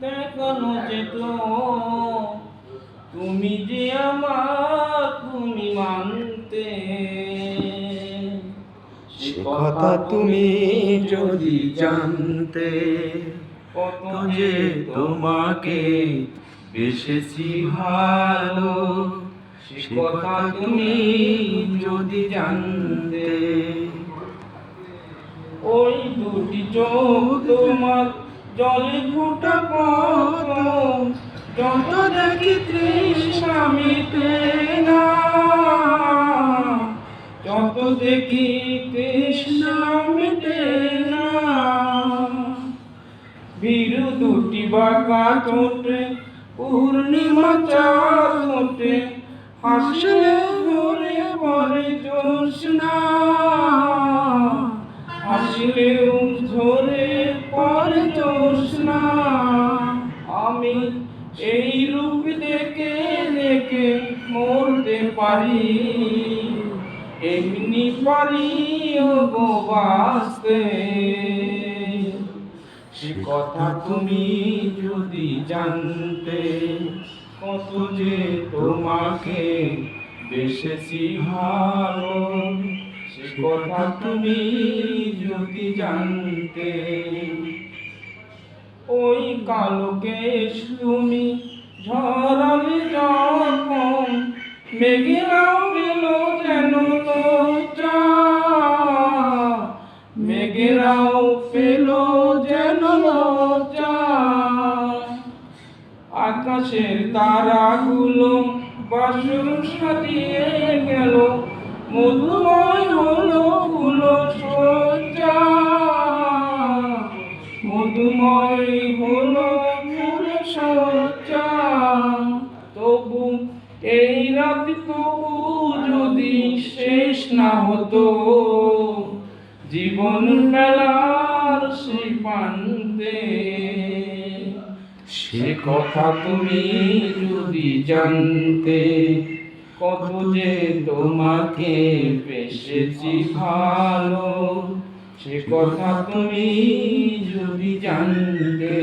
দেখানো যেত তুমি যে আমার তুমি মানতে। সে কথা তুমি যদি জানতে, কত যে তোমাকে বেসেছি ভালো। সে কথা তুমি যদি জানতে, ওই দুটি চোখ তোমার জলে ফোটা কত, যত দেখি তৃষ্ণা মিটে না, যত দেখি তৃষ্ণা মিটে না। ভীরু দুটি বাঁকা ঠোঁটে পূর্ণিমা চাঁদ ওঠে, হাসলে ভরে ভরে জ্যোৎস্না, হাসলেও ঝরে পড়ে জ্যোৎস্না। আমি এই রূপ দেখে দেখে মরতে পারি, এমনি পারি গো বাঁচতে। সে কথা তুমি যদি জানতে, কত যে তোমাকে বেসেছি ভালো। সে কথা তুমি যদি জানতে, ওই কালো কেশ তুমি ঝরালে যখন, মেঘেরাও পেল যেন লজ্জা, মেঘেরাও পেল যেন লজ্জা। আকাশের তারাগুলো বাসর সাজিয়ে গেল, মধুময় হলো ফুল সজ্জা, মধুময় হলো ফুল সজ্জা। তবু এই রাত তবু যদি শেষ না হতো, জীবন মেলার সে প্রান্তে। সে কথা তুমি যদি জানতে, কত যে তোমাকে বেসেছি ভালো, সে কথা তুমি যদি জানতে।